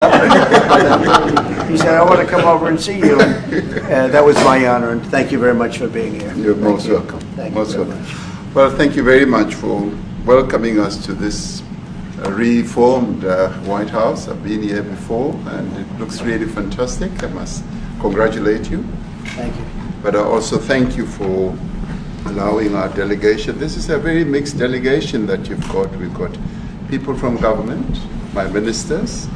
He said, I want to come over and see you. And that was my honor, and thank you very much for being here. You're most welcome. Thank you very much. Well, thank you very much for welcoming us to this reformed White House. I've been here before, and it looks really fantastic. I must congratulate you. Thank you. But I also thank you for allowing our delegation. This is a very mixed delegation that you've got. We've got people from government, my ministers.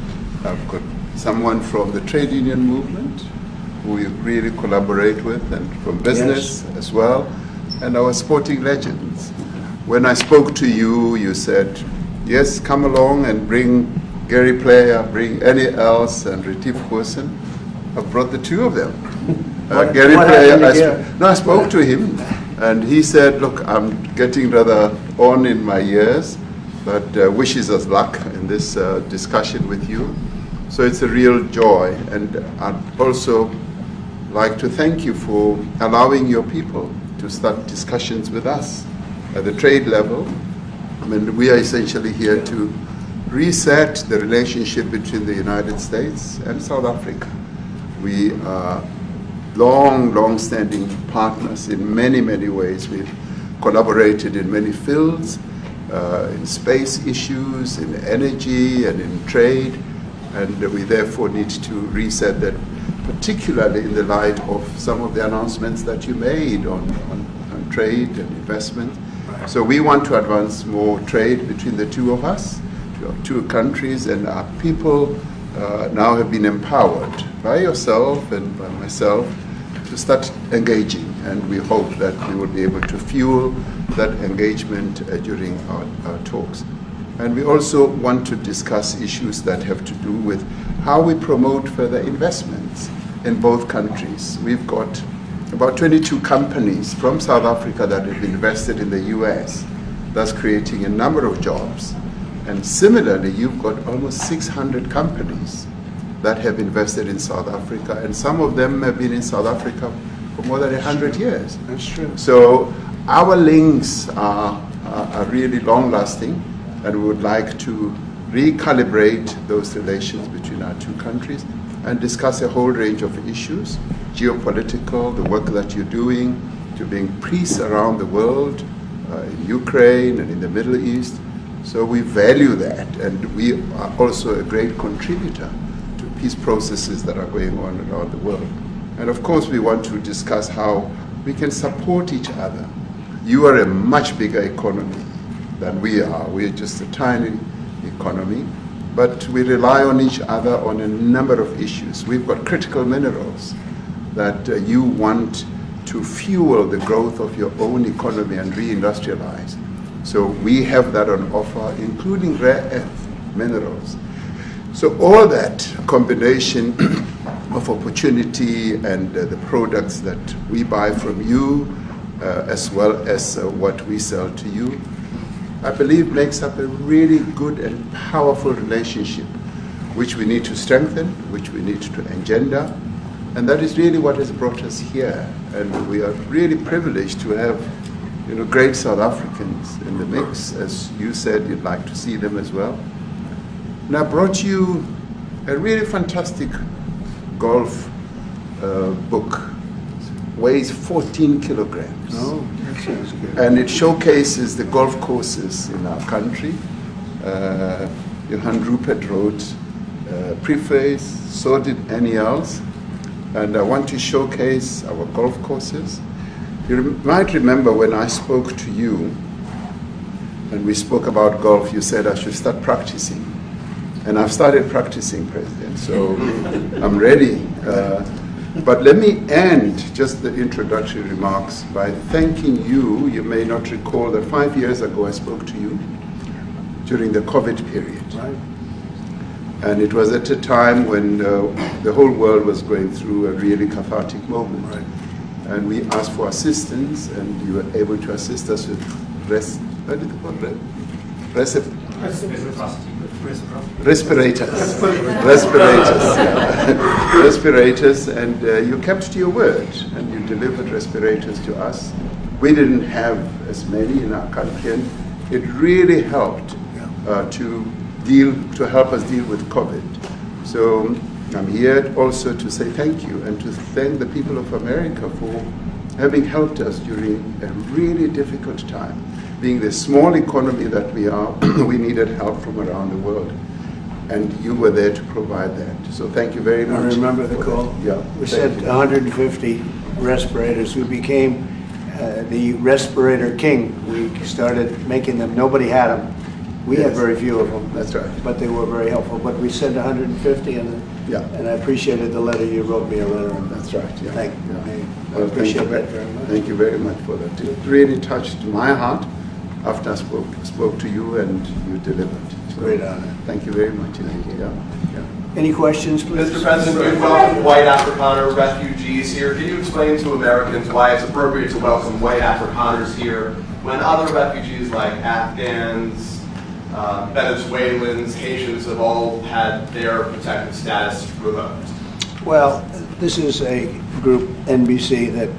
I've got someone from the trade union movement who we really collaborate with, and from business as well, and our sporting legends. When I spoke to you, you said, yes, come along and bring Gary Player, bring any else, and Retief Hoosen. I've brought the two of them. Gary Player, I spoke to him, and he said, look, I'm getting rather on in my years, but wishes us luck in this discussion with you. So it's a real joy, and I'd also like to thank you for allowing your people to start discussions with us at the trade level. I mean, we are essentially here to reset the relationship between the United States and South Africa. We are long-standing partners in many ways. We've collaborated in many fields, in space issues, in energy, and in trade, and we therefore need to reset that, particularly in the light of some of the announcements that you made on trade and investment. Right. So we want to advance more trade between the two of us, two countries, and our people now have been empowered by yourself and by myself to start engaging, and we hope that we will be able to fuel that engagement during our talks. And we also want to discuss issues that have to do with how we promote further investments in both countries. We've got about 22 companies from South Africa that have invested in the US, thus creating a number of jobs. And similarly, you've got almost 600 companies that have invested in South Africa, and some of them have been in South Africa for more than 100 years. That's true. So our links are really long-lasting, and we would like to recalibrate those relations between our two countries and discuss a whole range of issues, geopolitical, the work that you're doing to bring peace around the world, in Ukraine and in the Middle East. So we value that, and we are also a great contributor to peace processes that are going on around the world. And of course, we want to discuss how we can support each other. You are a much bigger economy than we are. We're just a tiny economy, but we rely on each other on a number of issues. We've got critical minerals that you want to fuel the growth of your own economy and reindustrialize. So we have that on offer, including rare earth minerals. So all that combination of opportunity and the products that we buy from you, as well as what we sell to you, I believe makes up a really good and powerful relationship, which we need to strengthen, which we need to engender, and that is really what has brought us here. And we are really privileged to have, great South Africans in the mix. As you said, you'd like to see them as well. And I brought you a really fantastic golf book. Weighs 14 kilograms. Oh, that sounds good. And it showcases the golf courses in our country. Johan Rupert wrote preface, so did Annie else. And I want to showcase our golf courses. You might remember when I spoke to you and we spoke about golf, you said I should start practicing. And I've started practicing, President, so I'm ready. But let me end just the introductory remarks by thanking you. You may not recall that 5 years ago I spoke to you during the COVID period. Right. And it was at a time when the whole world was going through a really cathartic moment. Right. And we asked for assistance, and you were able to assist us with respirators, respirators, and you kept to your word, and you delivered respirators to us. We didn't have as many in our country, and it really helped to help us deal with COVID. So I'm here also to say thank you and to thank the people of America for having helped us during a really difficult time. Being the small economy that we are, we needed help from around the world. And you were there to provide that. So thank you very much. I remember the call. Yeah. We sent 150 respirators. We became the respirator king. We started making them. Nobody had them. We had very few of them. That's right. But they were very helpful. But we sent 150, and I appreciate the letter. You wrote me a letter. That's right. Yeah. Thank you. Yeah. I appreciate that very much. Thank you very much for that. It really touched my heart after I spoke to you and you delivered. So, great honor. Thank you very much. Yeah. Any questions, please? Mr. President, we welcome white Afrikaner refugees here. Can you explain to Americans why it's appropriate to welcome white Afrikaners here when other refugees like Afghans, Venezuelans, Haitians have all had their protected status revoked? Well, this is a group, NBC, that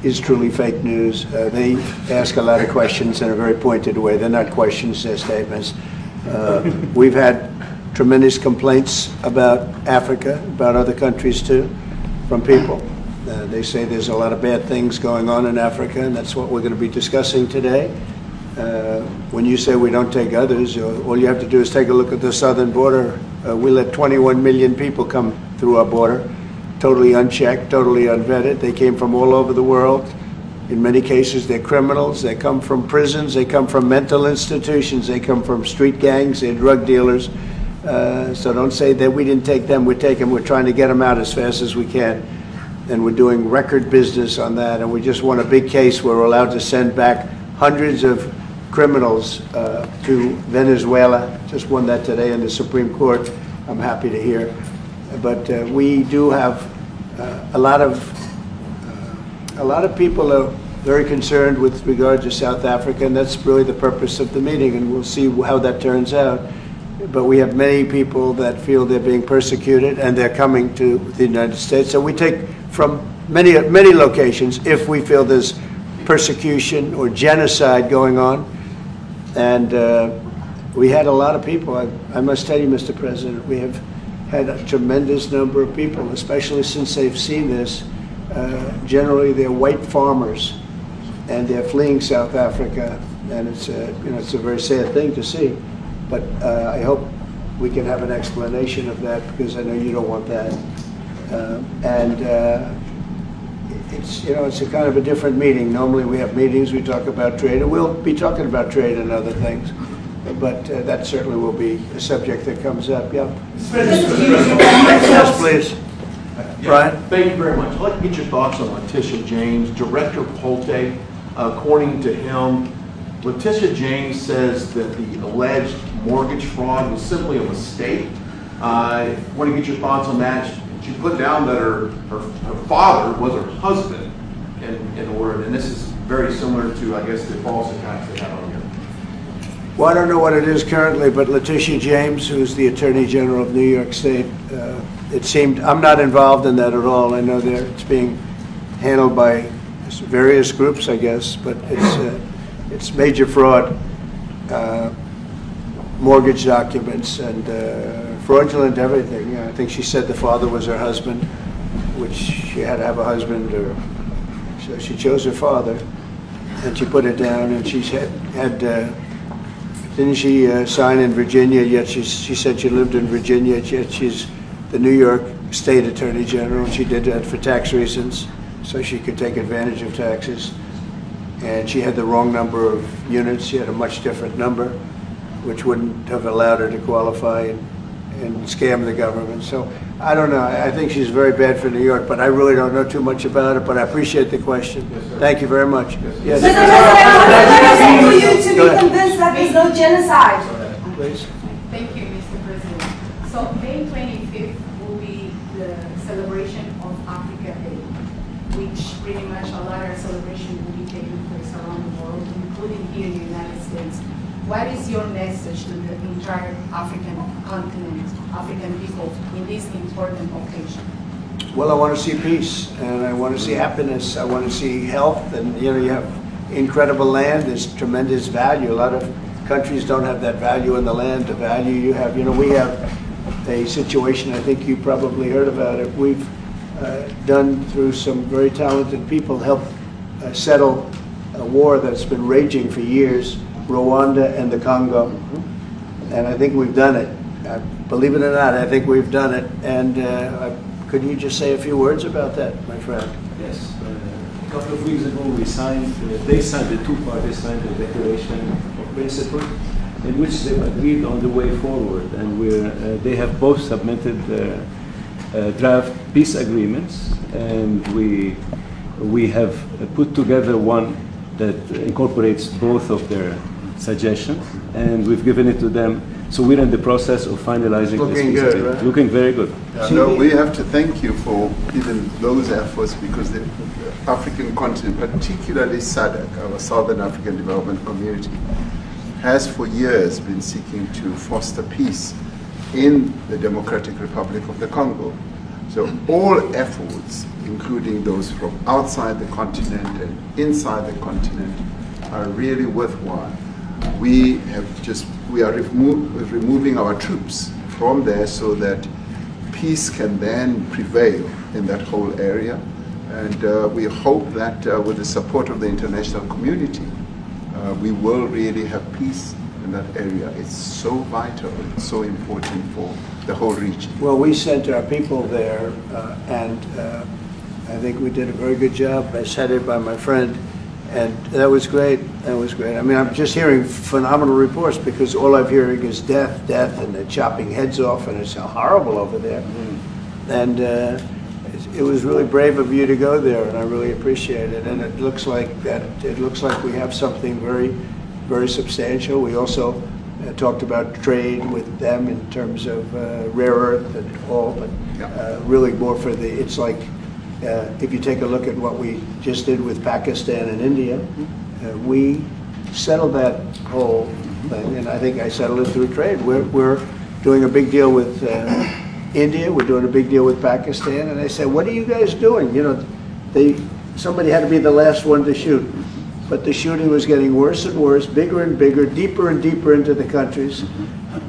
is truly fake news. They ask a lot of questions in a very pointed way. They're not questions, they're statements. We've had tremendous complaints about Africa, about other countries too, from people. They say there's a lot of bad things going on in Africa, and that's what we're going to be discussing today. When you say we don't take others, all you have to do is take a look at the southern border. We let 21 million people come through our border, totally unchecked, totally unvetted. They came from all over the world. In many cases, they're criminals. They come from prisons. They come from mental institutions. They come from street gangs. They're drug dealers. So don't say that we didn't take them. We take them. We're trying to get them out as fast as we can. And we're doing record business on that. And we just won a big case where we're allowed to send back hundreds of criminals to Venezuela. Just won that today in the Supreme Court. I'm happy to hear. But we do have a lot of people are very concerned with regard to South Africa, and that's really the purpose of the meeting, and we'll see how that turns out. But we have many people that feel they're being persecuted, and they're coming to the United States. So we take from many locations if we feel there's persecution or genocide going on. And we had a lot of people. I must tell you, Mr. President, we have had a tremendous number of people, especially since they've seen this. Generally, they're white farmers, and they're fleeing South Africa, and it's a very sad thing to see. But I hope we can have an explanation of that, because I know you don't want that. It's a kind of a different meeting. Normally we have meetings, we talk about trade, and we'll be talking about trade and other things. But that certainly will be a subject that comes up. Yeah. Yes, please. Brian? Thank you very much. I'd like to get your thoughts on Letitia James. Director Polte, according to him, Letitia James says that the alleged mortgage fraud was simply a mistake. I want to get your thoughts on that. She put down that her father was her husband in order, and this is very similar to, I guess, the false accounts they have on here. Well, I don't know what it is currently, but Letitia James, who's the Attorney General of New York State, it seemed, I'm not involved in that at all. I know it's being handled by various groups, I guess, but it's major fraud, mortgage documents, and fraudulent everything. Yeah, I think she said the father was her husband, which she had to have a husband, or so she chose her father, and she put it down, and she had didn't she sign in Virginia, yet she said she lived in Virginia, yet she's the New York State Attorney General, and she did that for tax reasons, so she could take advantage of taxes. And she had the wrong number of units. She had a much different number, which wouldn't have allowed her to qualify and scam the government. So I don't know. I think she's very bad for New York, but I really don't know too much about it, but I appreciate the question. Yes, thank you very much. Yes. Mr. President, for you to be convinced that there's no genocide. Please. Thank you, Mr. President. So May 25th will be the celebration of Africa Day, which pretty much a lot of celebration will be taking place around the world, including here in the United States. What is your message to the entire African continent, African people, in this important occasion? Well, I want to see peace, and I want to see happiness. I want to see health, and you have incredible land. There's tremendous value. A lot of countries don't have that value in the land, the value you have. We have a situation, I think you probably heard about it. We've done through some very talented people, helped settle a war that's been raging for years, Rwanda and the Congo. And I think we've done it. Believe it or not, I think we've done it. And could you just say a few words about that, my friend? Yes. A couple of weeks ago, we signed, the two parties signed a declaration of principle in which they agreed on the way forward. And they have both submitted draft peace agreements, and we have put together one that incorporates both of their suggestions, and we've given it to them. So we're in the process of finalizing this Looking peace good, agreement. right? Looking very good. No, we have to thank you for even those efforts, because the African continent, particularly SADC, our Southern African Development Community, has for years been seeking to foster peace in the Democratic Republic of the Congo. So all efforts, including those from outside the continent and inside the continent, are really worthwhile. We are removing our troops from there so that peace can then prevail in that whole area. And we hope that with the support of the international community, we will really have peace in that area. It's so vital, it's so important for the whole region. Well, we sent our people there, and I think we did a very good job, as headed by my friend, and that was great. That was great. I mean, I'm just hearing phenomenal reports, because all I'm hearing is death, and they're chopping heads off, and it's horrible over there. And it was really brave of you to go there, and I really appreciate it. And it looks like we have something very, very substantial. We also talked about trade with them in terms of rare earth and all, but really more for the, it's like, if you take a look at what we just did with Pakistan and India, we settled that whole thing, and I think I settled it through trade. We're doing a big deal with India, we're doing a big deal with Pakistan, and I said, what are you guys doing? You know, somebody had to be the last one to shoot. But the shooting was getting worse and worse, bigger and bigger, deeper and deeper into the countries.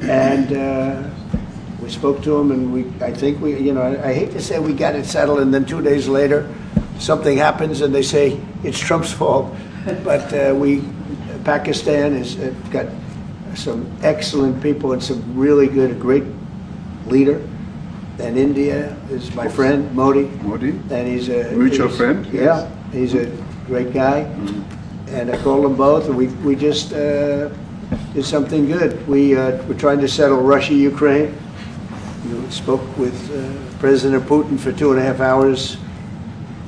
And we spoke to them, and I think I hate to say we got it settled, and then 2 days later, something happens, and they say it's Trump's fault. But Pakistan has got some excellent people and some really good, a great leader. And India is my friend, Modi. And he's a mutual friend. Yeah, he's a great guy. And I called them both, and we just did something good. We're trying to settle Russia, Ukraine. We spoke with President Putin for 2.5 hours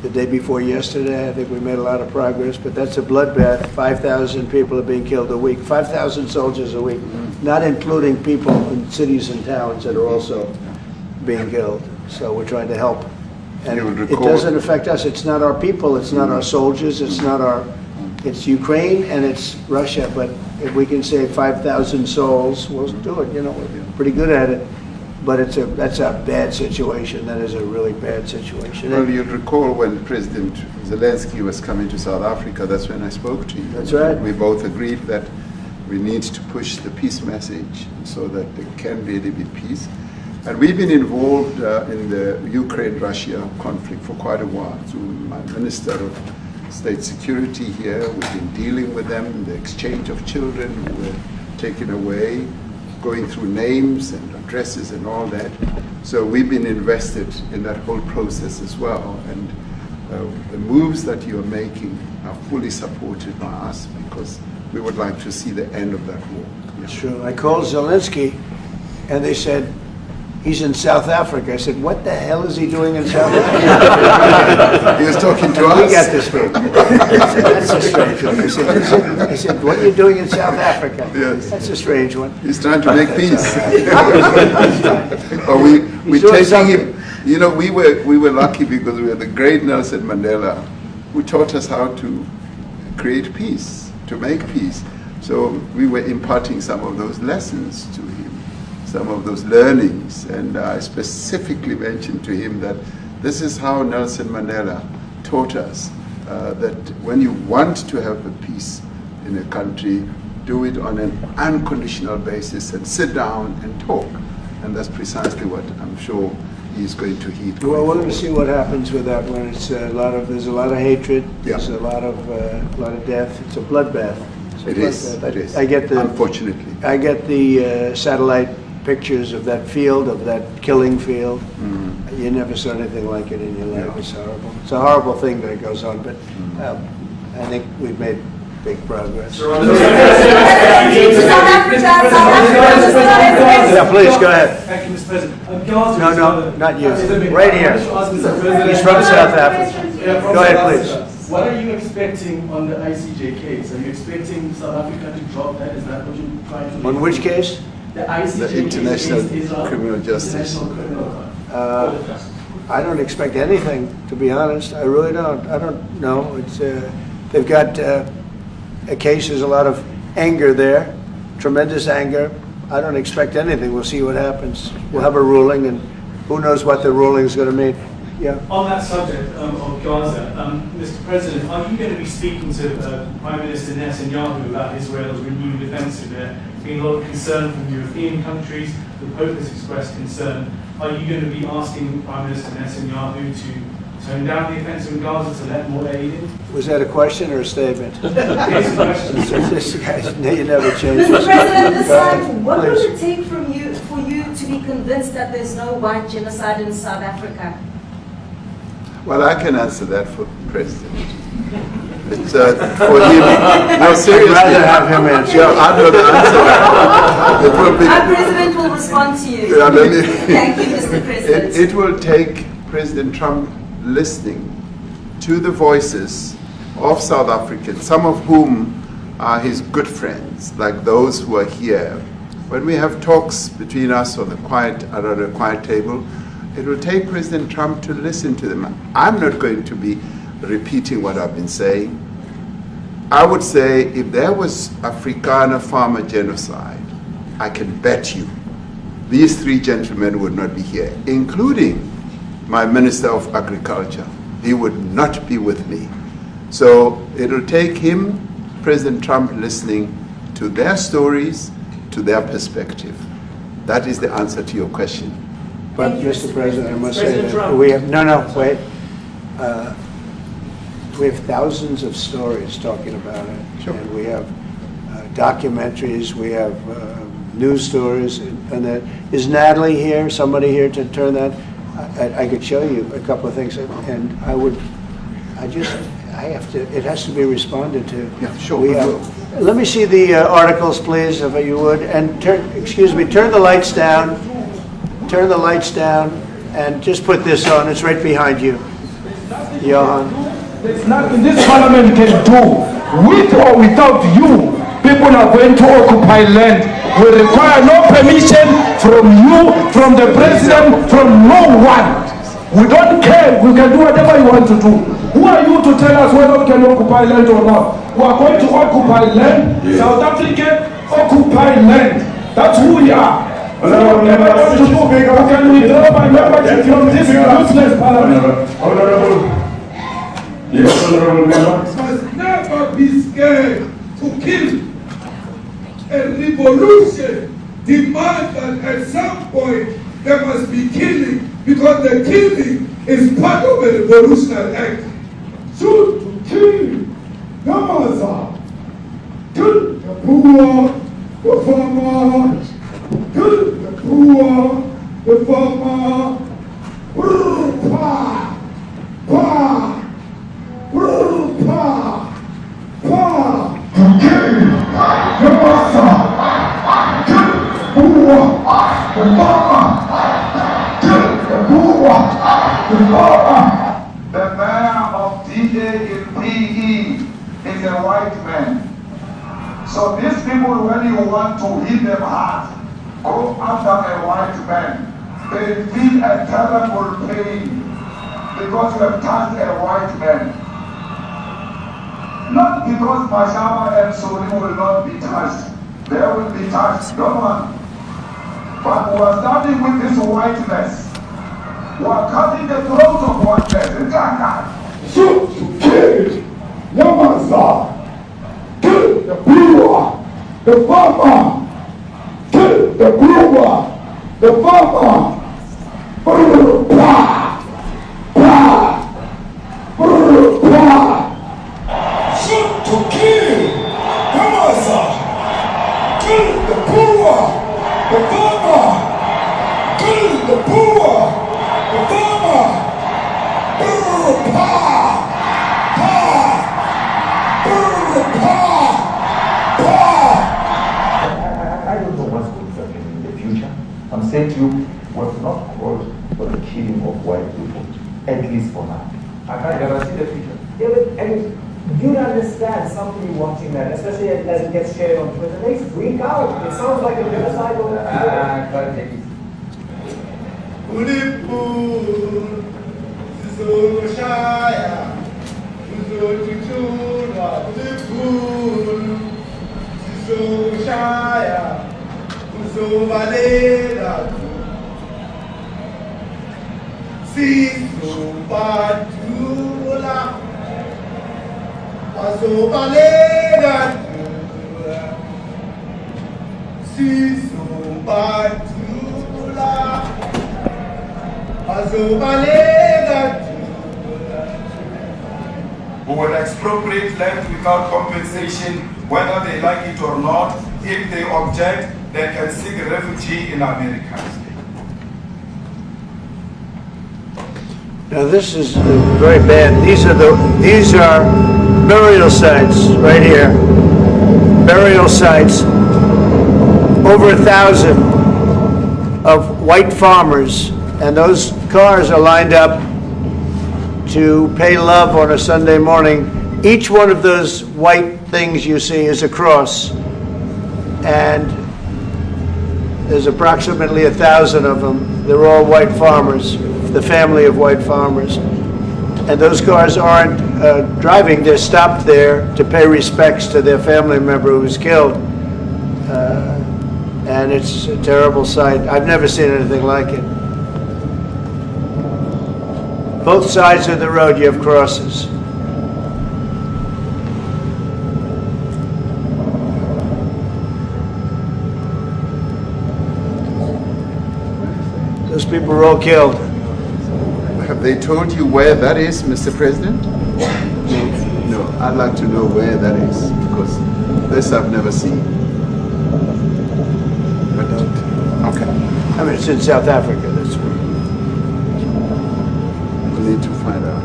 the day before yesterday. I think we made a lot of progress, but that's a bloodbath. 5,000 people are being killed a week, 5,000 soldiers a week, not including people in cities and towns that are also being killed. So we're trying to help. And it doesn't affect us. It's not our people, it's not our soldiers, it's Ukraine and it's Russia, but if we can save 5,000 souls, we'll do it. You know, we're pretty good at it. But that's a bad situation. That is a really bad situation. Well, you'll recall when President Zelensky was coming to South Africa, that's when I spoke to you. That's right. We both agreed that we need to push the peace message so that there can really be peace. And we've been involved in the Ukraine-Russia conflict for quite a while. Through my Minister of State Security here, we've been dealing with them, the exchange of children who were taken away, going through names and addresses and all that. So we've been invested in that whole process as well. And the moves that you're making are fully supported by us, because we would like to see the end of that war. That's true. I called Zelensky, and they said, he's in South Africa. I said, what the hell is he doing in South Africa? He was talking to us. We got this one. That's a strange one. I said, what are you doing in South Africa? Yes. That's a strange one. He's trying to make peace. Or we're doing taking something. him. You know, we were lucky because we had the great Nelson Mandela, who taught us how to create peace, to make peace. So we were imparting some of those lessons to him, some of those learnings, and I specifically mentioned to him that this is how Nelson Mandela taught us, that when you want to have a peace in a country, do it on an unconditional basis and sit down and talk. And that's precisely what I'm sure he's going to heed. Well, going we're going to forward. see what happens with that one. It's a lot of, there's a lot of hatred. Yeah. There's a lot of death. It's a bloodbath. It's a It is. bloodbath. It is. I get the Unfortunately. I get the satellite pictures of that field, of that killing field. You never saw anything like it in your life. Yeah. It's horrible. It's a horrible thing that goes on, but I think we've made big progress. South Africa. Yeah, please, go ahead. Thank you, Mr. President. No, not you. Right here. He's from South Africa. Go ahead, please. What are you expecting on the ICJ case? Are you expecting South Africa to drop that? Is that what you're trying to do? On which case? The ICJ The International case is Criminal Justice. International Criminal Court. I don't expect anything, to be honest. I really don't. I don't know. It's they've got a case. There's a lot of anger there, tremendous anger. I don't expect anything. We'll see what happens. We'll have a ruling, and who knows what the ruling is going to mean. Yeah. On that subject of Gaza, Mr. President, are you going to be speaking to Prime Minister Netanyahu about Israel's renewed offensive? There's been a lot of concern from European countries. The Pope has expressed concern. Are you going to be asking Prime Minister Netanyahu to tone down the offensive in Gaza, to let more aid in? Was that a question or a statement? Here's the question. This guy's, you never change. Mr. President, this time, what will Please. it take for you to be convinced that there's no white genocide in South Africa? Well, I can answer that for the President. It's for him. No, seriously. I'd rather have him answer. Yeah, I'd rather answer that. It will be. Our president will respond to you. Yeah, let me- Thank you, Mr. President. It will take President Trump listening to the voices of South Africans, some of whom are his good friends, like those who are here. When we have talks between us on the around a quiet table, it will take President Trump to listen to them. I'm not going to be repeating what I've been saying. I would say if there was Afrikaner farmer genocide, I can bet you these three gentlemen would not be here, including my Minister of Agriculture. He would not be with me. So it'll take him, President Trump, listening to their stories, to their perspective. That is the answer to your question. But, Thank you, Mr. Mr. President, I must say President that Trump. we have, wait. We have thousands of stories talking about it. Sure. And we have documentaries, we have news stories, and that. Is Natalie here, somebody here to turn that? I could show you a couple of things, and it has to be responded to. Yeah, sure, We we have- will. Let me see the articles, please, if you would, and turn the lights down. Turn the lights down, and just put this on. It's right behind you, Johan. There's nothing this parliament can do. With or without you, people are going to occupy land. We require no permission from you, from the president, from no one. We don't care. We can do whatever you want to do. Who are you to tell us whether we can occupy land or not? We are going to occupy land. South Africa occupy land. That's who we are. So whatever you want to do, we can withdraw my membership from this useless parliament. Must never be scared to kill. A revolution demands that at some point there must be killing, because the killing is part of a revolutionary act. Shoot to kill, Namaza. Kill the poor, the farmer. Kill the poor, the farmer. Pa, pa. The mayor of DAPE is a white man. So these people, when you want to hit them hard, go after a white man. They feel a terrible pain because you have touched a white man. Not because Mashaba and Soli will not be touched. They will be touched, no one. But we are starting with this whiteness. We are cutting the throat of whiteness. Shoot to kill, Yamasa. Kill the brewer, the farmer. Kill the brewer, the bomber. Shoot to kill. Come on, sir. Kill the poor. The bomber. Kill the poor. The bomber. I don't know what's going to happen in the future. I'm saying to you, was not called for the killing of white people, at least for now. I can't guarantee the future. Yeah, but I mean, you'd understand somebody watching that, especially as it gets shared on Twitter. They freak out. It sounds like a genocide on Twitter. I can't take it. Who will expropriate land without compensation, whether they like it or not. If they object, they can seek refugee in America. Now this is very bad. These are burial sites right here. Burial sites. Over 1,000 of white farmers, and those cars are lined up to pay love on a Sunday morning. Each one of those white things you see is a cross, and there's approximately 1,000 of them. They're all white farmers, the family of white farmers. And those cars aren't driving, they're stopped there to pay respects to their family member who was killed. And it's a terrible sight. I've never seen anything like it. Both sides of the road you have crosses. Those people were all killed. Have they told you where that is, Mr. President? No, I'd like to know where that is, because this I've never seen. I don't. Okay. I mean, it's in South Africa, that's where. We need to find out.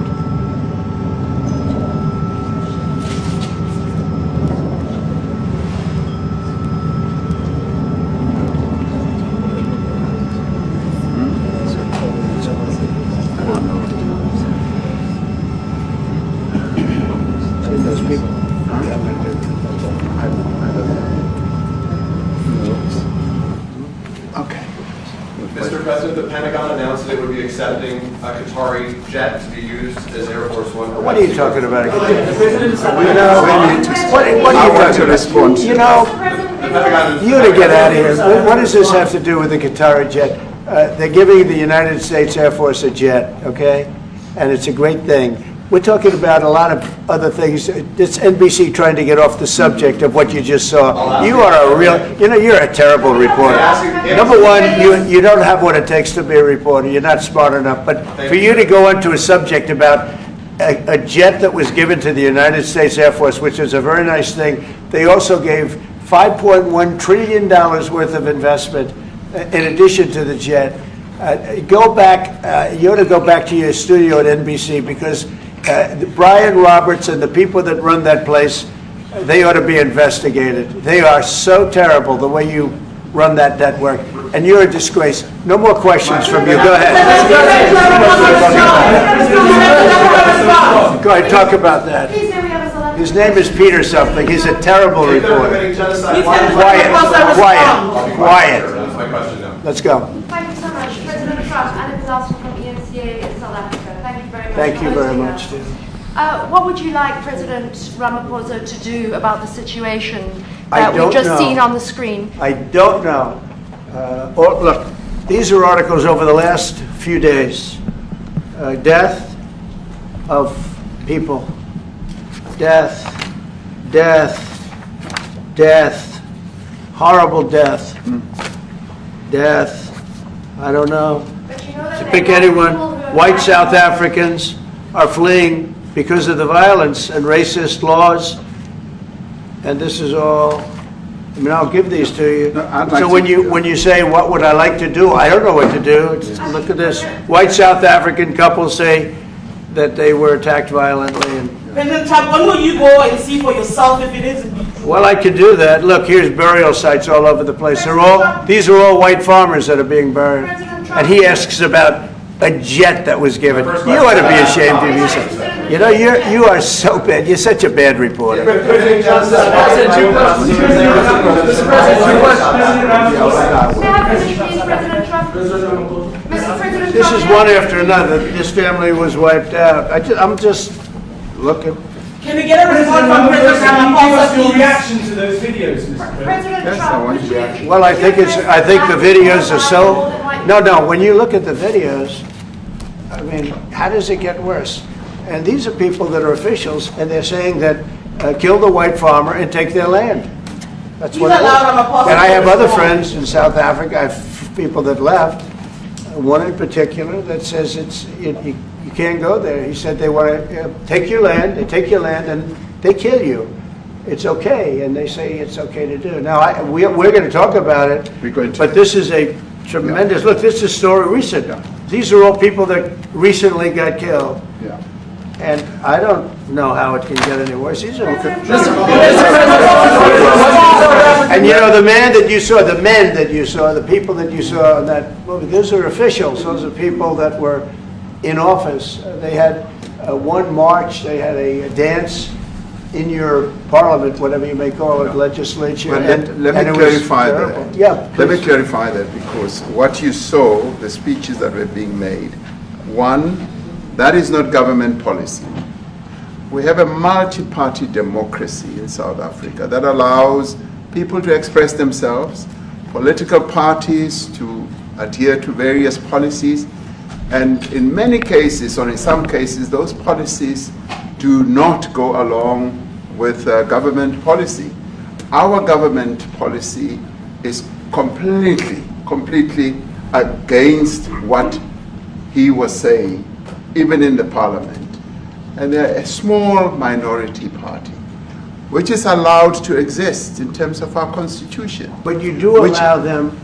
Those people. Okay. Mr. President, the Pentagon announced it would be accepting a Qatari jet to be used as Air Force One. What are you talking about? What are you talking to respond to? You know, The Pentagon. you to get out of here. What does this have to do with the Qatari jet? They're giving the United States Air Force a jet, okay? And it's a great thing. We're talking about a lot of other things. It's NBC trying to get off the subject of what you just saw. You are a real, you're a terrible reporter. Number one, you don't have what it takes to be a reporter. You're not smart enough. But for you to go into a subject about a jet that was given to the United States Air Force, which is a very nice thing, they also gave $5.1 trillion worth of investment in addition to the jet. Go back, you ought to go back to your studio at NBC, because Brian Roberts and the people that run that place, they ought to be investigated. They are so terrible the way you run that network, and you're a disgrace. No more questions from you. Go ahead. Go ahead, talk about that. His name is Peter something. He's a terrible reporter. Quiet. That's my question now. Let's go. Thank you so much. President Trump, Anna Disaster from ENCA in South Africa. Thank you very much. Thank you very much. What would you like President Ramaphosa to do about the situation that we've just seen on the screen? I don't know. Look, these are articles over the last few days. Death of people. Death. Horrible death. Death. I don't know. But you know that To there pick are anyone, people who are white dying South of- Africans are fleeing because of the violence and racist laws. And this is all, I mean, I'll give these to you. No, I'd like So to- when you say, what would I like to do? I don't know what to do. It's- Look at this. White South African couple say that they were attacked violently. And President Trump, when will you go and see for yourself if it isn't true? well, I could do that. Look, here's burial sites all over the place. These are all white farmers that are being buried. And he asks about a jet that was given. You ought to be ashamed of yourself. You know, you are so bad. You're such a bad reporter. President Trump, This is one after another. This family was wiped out. I'm just looking. Can we get a report from President Ramaphosa, your please? reaction to those videos, Mr. President? President Yes, I Trump, want would to you- react. Well, I think the videos are so. No. When you look at the videos, I mean, how does it get worse? And these are people that are officials, and they're saying that kill the white farmer and take their land. That's what it Please allow is. Ramaphosa And I to have other respond. friends in South Africa. I have people that left. One in particular that says you can't go there. He said they want to take your land. They take your land and they kill you. It's okay, and they say it's okay to do. Now we're going to talk about it. We're going to. But this is a tremendous. Look, this is a story recent. These are all people that recently got killed. Yeah. And I don't know how it can get any worse. These are, and you know, the men that you saw, the people that you saw in that movie, those are officials. Those are people that were in office. They had one march, they had a dance in your parliament, whatever you may call it, legislature. Well, let and me it was clarify terrible. that. Yeah, Let me please. clarify that, because what you saw, the speeches that were being made, one, that is not government policy. We have a multi-party democracy in South Africa that allows people to express themselves, political parties to adhere to various policies, and in many cases, or in some cases, those policies do not go along with government policy. Our government policy is completely against what he was saying, even in the parliament. And they're a small minority party, which is allowed to exist in terms of our constitution. But you do allow them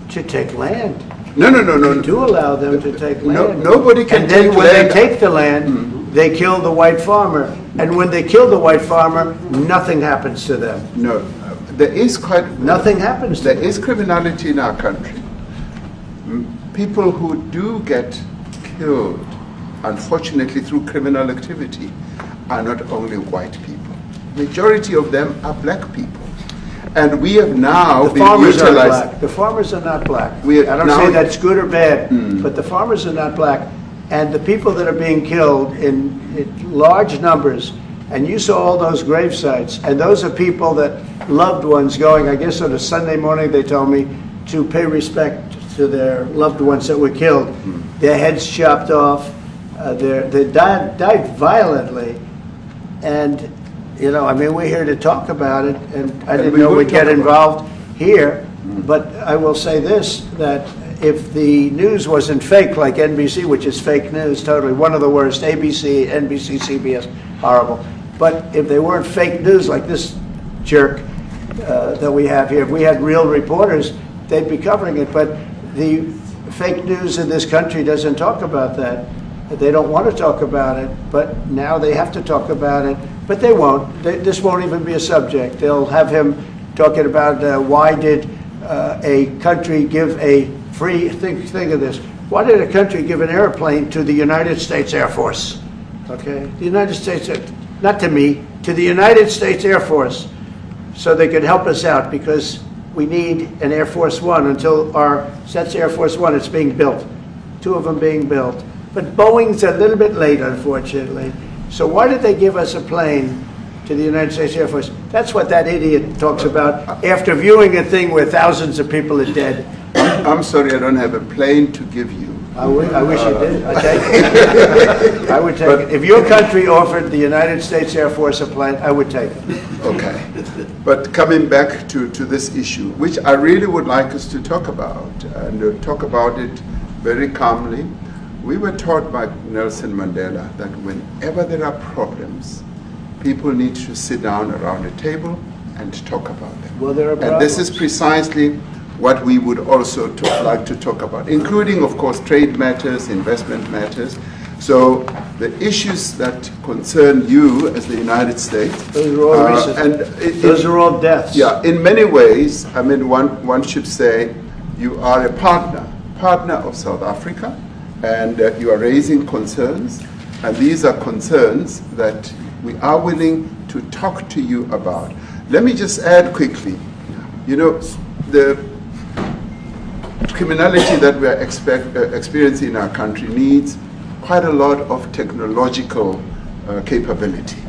to take land. No. You do allow them to take land. Nobody can And then take when land. they take the land, they kill the white farmer. And when they kill the white farmer, nothing happens to them. No, there is Nothing happens to There them. is criminality in our country. People who do get killed, unfortunately through criminal activity, are not only white people. Majority of them are black people. And we have now The been farmers are utilized. black. The farmers are not black. We I don't now- say that's good or bad, but the farmers are not black. And the people that are being killed in large numbers, and you saw all those grave sites, and those are people that loved ones going, I guess on a Sunday morning, they told me, to pay respect to their loved ones that were killed. Their heads chopped off, they died violently. And, you know, I mean, we're here to talk about it, and I didn't know we'd get involved here. But I will say this, that if the news wasn't fake, like NBC, which is fake news, totally, one of the worst, ABC, NBC, CBS, horrible. But if they weren't fake news like this jerk that we have here, if we had real reporters, they'd be covering it. But the fake news in this country doesn't talk about that. They don't want to talk about it, but now they have to talk about it. But they won't. This won't even be a subject. They'll have him talking about why did a country give a free, think of this, why did a country give an airplane to the United States Air Force? Okay, the United States, not to me, to the United States Air Force, so they could help us out, because we need an Air Force One until that's Air Force One, it's being built. 2 of them being built. But Boeing's a little bit late, unfortunately. So why did they give us a plane to the United States Air Force? That's what that idiot talks about after viewing a thing where thousands of people are dead. I'm sorry, I don't have a plane to give you. I wish you did. I take it. I would take it. If your country offered the United States Air Force a plane, I would take it. Okay. But coming back to this issue, which I really would like us to talk about, and talk about it very calmly. We were taught by Nelson Mandela that whenever there are problems, people need to sit down around a table and talk about them. Well, there are problems. And this is precisely what we would also like to talk about, including, of course, trade matters, investment matters. So the issues that concern you as the United States, those are all recent. Those are all deaths. Yeah, in many ways, I mean, one should say you are a partner of South Africa, and you are raising concerns, and these are concerns that we are willing to talk to you about. Let me just add quickly, you know, the criminality that we are experiencing in our country needs quite a lot of technological capability.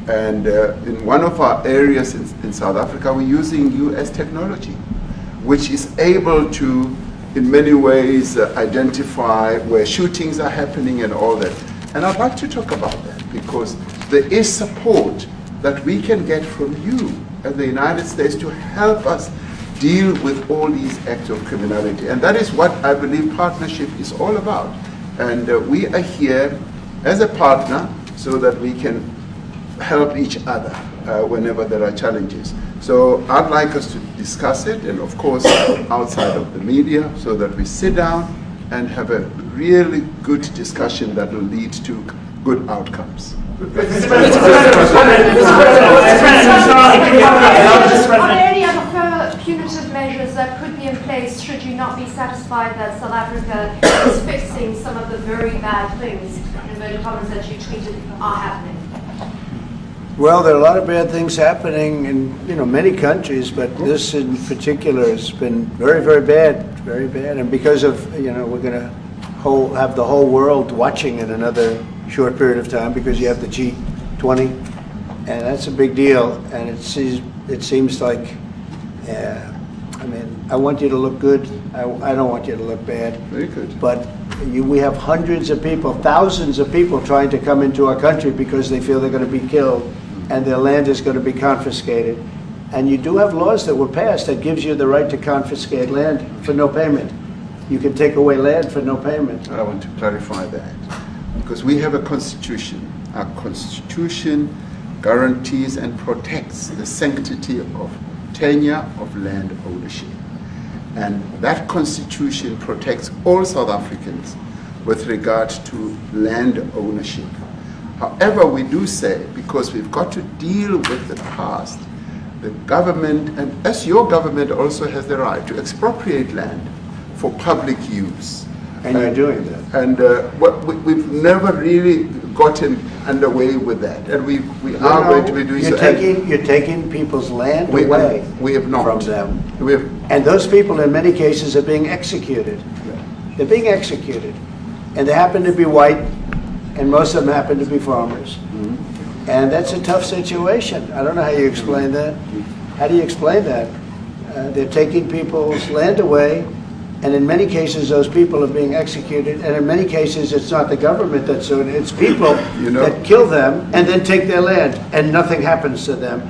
And in one of our areas in South Africa, we're using US technology, which is able to, in many ways, identify where shootings are happening and all that. And I'd like to talk about that because there is support that we can get from you as the United States to help us deal with all these acts of criminality. And that is what I believe partnership is all about. And we are here as a partner so that we can help each other whenever there are challenges. So I'd like us to discuss it, and of course outside of the media, so that we sit down and have a really good discussion that will lead to good outcomes. Are there any other further punitive measures that could be in place should you not be satisfied that South Africa is fixing some of the very bad things, in inverted commas, that you tweeted are happening? Well, there are a lot of bad things happening in many countries, but this in particular has been very, very bad, very bad. And because of we're going to have the whole world watching in another short period of time because you have the G20, and that's a big deal. And it seems like, I mean, I want you to look good. I don't want you to look bad. Very good. But we have hundreds of people, thousands of people trying to come into our country because they feel they're going to be killed and their land is going to be confiscated. And you do have laws that were passed that gives you the right to confiscate land for no payment. You can take away land for no payment. I want to clarify that because we have a constitution. Our constitution guarantees and protects the sanctity of tenure of land ownership. And that constitution protects all South Africans with regard to land ownership. However, we do say, because we've got to deal with the past, the government, and as your government also has the right to expropriate land for public use. And you're doing that. And we've never really gotten underway with that. And we are going to be doing so. You're taking people's land away we have not. from them. And those people in many cases are being executed. They're being executed. And they happen to be white, and most of them happen to be farmers. Mm-hmm. And that's a tough situation. I don't know how you explain that. How do you explain that? They're taking people's land away, and in many cases those people are being executed, and in many cases it's not the government that's doing it, it's people that kill them and then take their land, and nothing happens to them.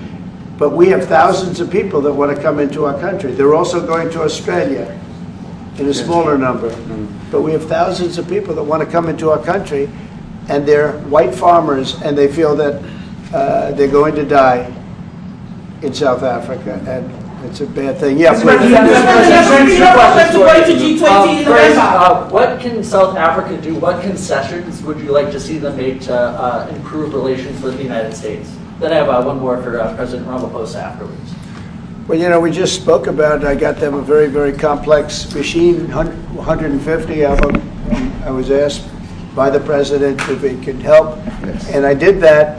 But we have thousands of people that want to come into our country. They're also going to Australia in a smaller number. But we have thousands of people that want to come into our country, and they're white farmers, and they feel that they're going to die in South Africa, and it's a bad thing. Yeah, what can South Africa do? What concessions would you like to see them make to improve relations with the United States? Then I have one more for President Ramaphosa afterwards. Well, we just spoke about, I got them a very, very complex machine, 150 of them. I was asked by the president if he could help, and I did that.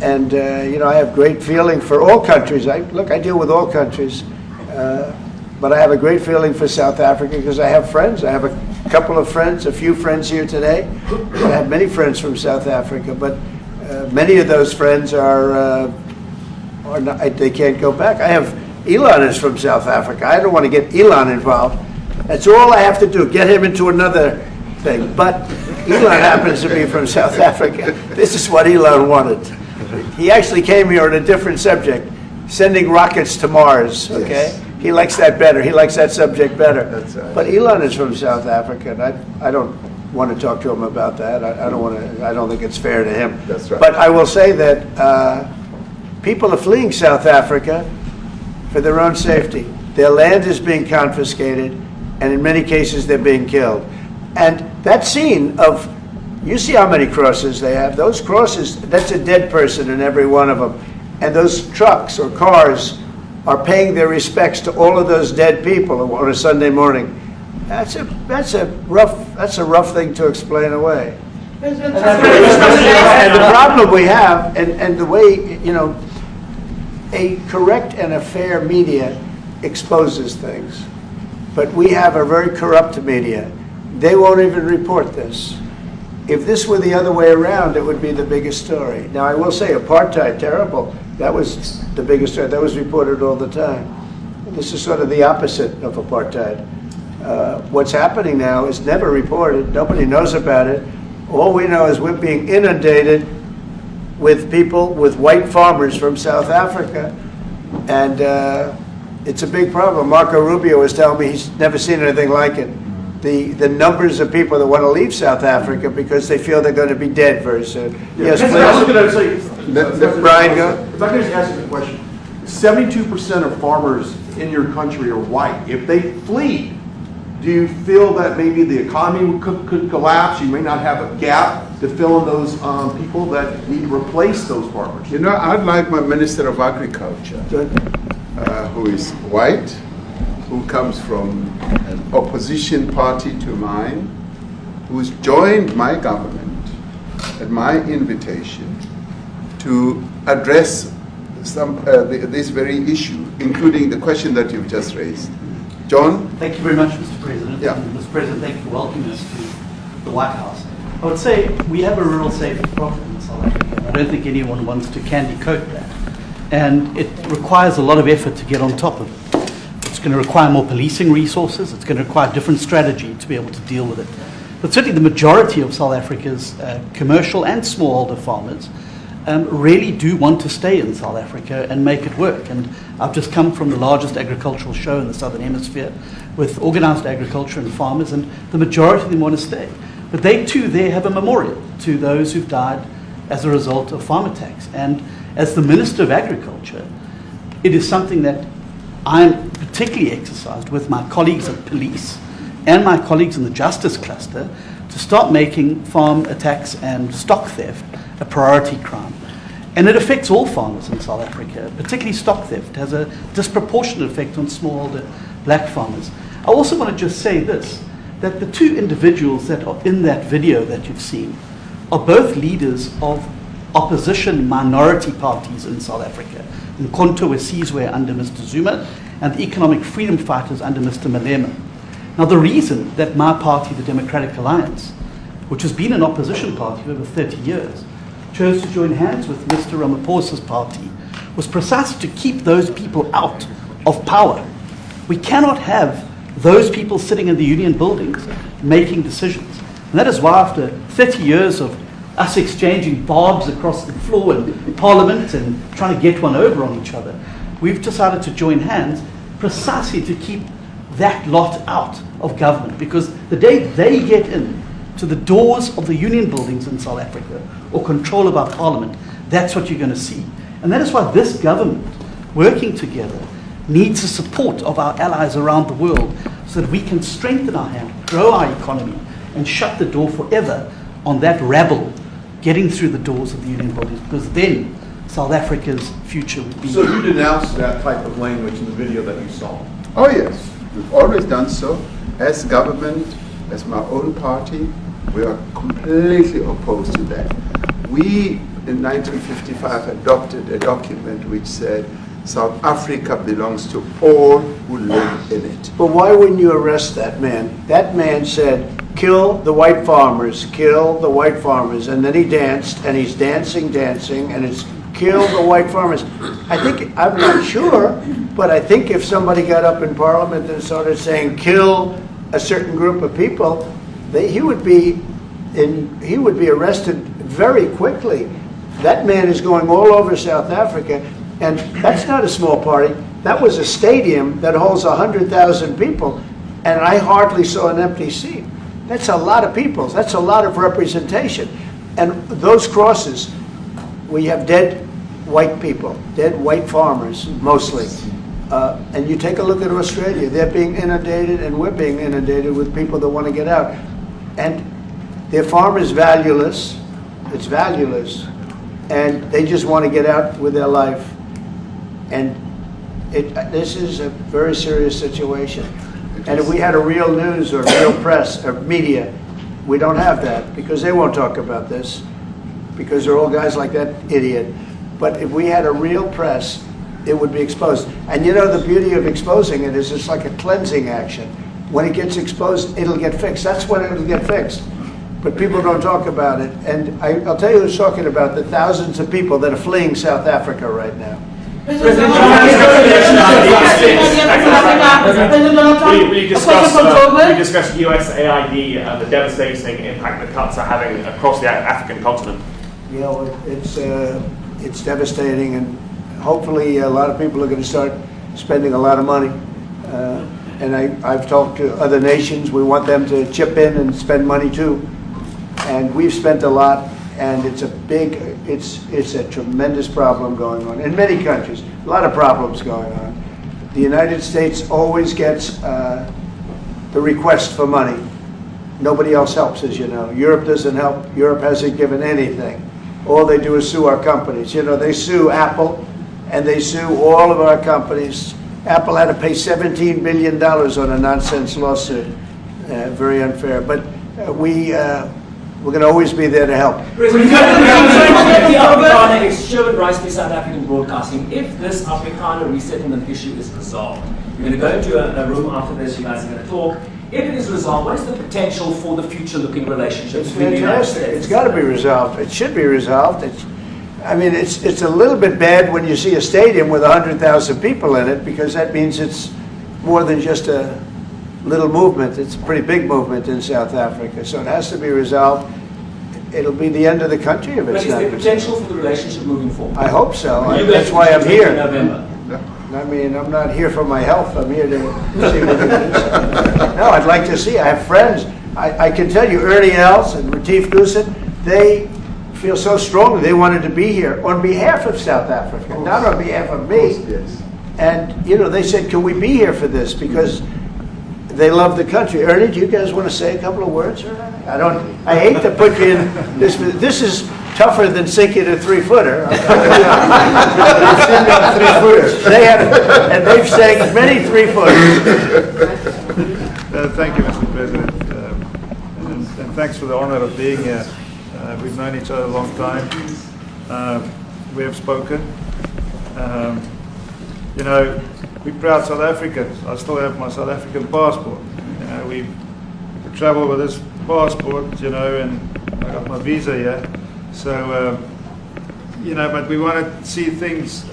And, I have great feeling for all countries. I deal with all countries, but I have a great feeling for South Africa because I have friends. I have a couple of friends, a few friends here today. I have many friends from South Africa, but many of those friends are not, they can't go back. I have Elon is from South Africa. I don't want to get Elon involved. That's all I have to do, get him into another thing. But Elon happens to be from South Africa. This is what Elon wanted. He actually came here on a different subject, sending rockets to Mars, okay? Yes. He likes that better. He likes that subject better. That's right. But Elon is from South Africa, and I don't want to talk to him about that. I don't think it's fair to him. That's right. But I will say that people are fleeing South Africa for their own safety. Their land is being confiscated, and in many cases they're being killed. And that scene of, you see how many crosses they have. Those crosses, that's a dead person in every one of them. And those trucks or cars are paying their respects to all of those dead people on a Sunday morning. That's a rough thing to explain away. And the problem we have, and the way, you know, a correct and a fair media exposes things. But we have a very corrupt media. They won't even report this. If this were the other way around, it would be the biggest story. Now, I will say apartheid, terrible. That was the biggest story. That was reported all the time. This is sort of the opposite of apartheid. What's happening now is never reported. Nobody knows about it. All we know is we're being inundated with people, with white farmers from South Africa. And it's a big problem. Marco Rubio was telling me he's never seen anything like it. The numbers of people that want to leave South Africa because they feel they're going to be dead very soon. Yes, please. I was going to say, Brian, go. If I could just ask you a question. 72% of farmers in your country are white. If they flee, do you feel that maybe the economy could collapse? You may not have a gap to fill in those people that need to replace those farmers. You know, I'd like my Minister of Agriculture, who is white, who comes from an opposition party to mine, who's joined my government at my invitation to address this very issue, including the question that you've just raised. John? Thank you very much, Mr. President. Yeah. And Mr. President, thank you for welcoming us to the White House. I would say we have a rural safety problem in South Africa. I don't think anyone wants to candy coat that. And it requires a lot of effort to get on top of it. It's going to require more policing resources. It's going to require a different strategy to be able to deal with it. But certainly the majority of South Africa's commercial and smallholder farmers really do want to stay in South Africa and make it work. And I've just come from the largest agricultural show in the Southern Hemisphere with organized agriculture and farmers, and the majority of them want to stay. But they too there have a memorial to those who've died as a result of farm attacks. And as the Minister of Agriculture, it is something that I'm particularly exercised with my colleagues at police and my colleagues in the justice cluster to start making farm attacks and stock theft a priority crime. And it affects all farmers in South Africa, particularly stock theft. It has a disproportionate effect on smallholder black farmers. I also want to just say this, that the two individuals that are in that video that you've seen are both leaders of opposition minority parties in South Africa. Mkhonto weSizwe under Mr. Zuma and the economic freedom fighters under Mr. Malema. Now the reason that my party, the Democratic Alliance, which has been an opposition party for over 30 years, chose to join hands with Mr. Ramaphosa's party was precisely to keep those people out of power. We cannot have those people sitting in the union buildings making decisions. And that is why after 30 years of us exchanging barbs across the floor in Parliament and trying to get one over on each other, we've decided to join hands precisely to keep that lot out of government. Because the day they get in to the doors of the union buildings in South Africa or control of our Parliament, that's what you're going to see. And that is why this government, working together, needs the support of our allies around the world so that we can strengthen our hand, grow our economy, and shut the door forever on that rabble getting through the doors of the union bodies, because then South Africa's future would be... So you denounced that type of language in the video that you saw? Oh yes, we've always done so. As government, as my own party, we are completely opposed to that. We, in 1955, adopted a document which said South Africa belongs to all who live in it. But why wouldn't you arrest that man? That man said, kill the white farmers, kill the white farmers. And then he danced, and he's dancing, and it's kill the white farmers. I think, I'm not sure, but I think if somebody got up in Parliament and started saying kill a certain group of people, he would be arrested very quickly. That man is going all over South Africa, and that's not a small party. That was a stadium that holds 100,000 people, and I hardly saw an empty seat. That's a lot of people. That's a lot of representation. And those crosses, we have dead white people, dead white farmers, mostly. And you take a look at Australia, they're being inundated, and we're being inundated with people that want to get out. And their farm is valueless. It's valueless. And they just want to get out with their life. And this is a very serious situation. And if we had a real news or real press or media, we don't have that because they won't talk about this because they're all guys like that idiot. But if we had a real press, it would be exposed. And you know, the beauty of exposing it is it's like a cleansing action. When it gets exposed, it'll get fixed. That's when it'll get fixed. But people don't talk about it. And I'll tell you who's talking about the thousands of people that are fleeing South Africa right now. We discussed USAID and the devastating impact the cuts are having across the African continent. You know, it's devastating, and hopefully a lot of people are going to start spending a lot of money. And I've talked to other nations. We want them to chip in and spend money too. And we've spent a lot, and it's a tremendous problem going on in many countries. A lot of problems going on. The United States always gets the request for money. Nobody else helps, as you know. Europe doesn't help. Europe hasn't given anything. All they do is sue our companies. You know, they sue Apple, and they sue all of our companies. Apple had to pay $17 billion on a nonsense lawsuit. Very unfair. But we're going to always be there to help. The Afrikaner rights to South African broadcasting. If this Afrikaner resettlement issue is resolved, you're going to go into a room after this, you guys are going to talk. If it is resolved, what is the potential for the future-looking relationship between the United States? It's got to be resolved. It should be resolved. It's a little bit bad when you see a stadium with 100,000 people in it, because that means it's more than just a little movement. It's a pretty big movement in South Africa, so it has to be resolved. It'll be the end of the country if it's not. But is there potential for the relationship moving forward? I hope so. That's why I'm here. I mean, I'm not here for my health. I'm here to see what it is. No, I'd like to see. I have friends. I can tell you, Ernie Els and Retief Goosen, they feel so strongly they wanted to be here on behalf of South Africa, not on behalf of me. Yes. And, you know, they said, can we be here for this? Because they love the country. Ernie, do you guys want to say a couple of words? I hate to put you in this. This is tougher than sinking a 3-footer. And they've sank many 3-footers. Thank you, Mr. President. And thanks for the honor of being here. We've known each other a long time. We have spoken. You know, we're proud South Africans. I still have my South African passport. You know, we travel with this passport, you know, and I got my visa here. So, you know, but we want to see things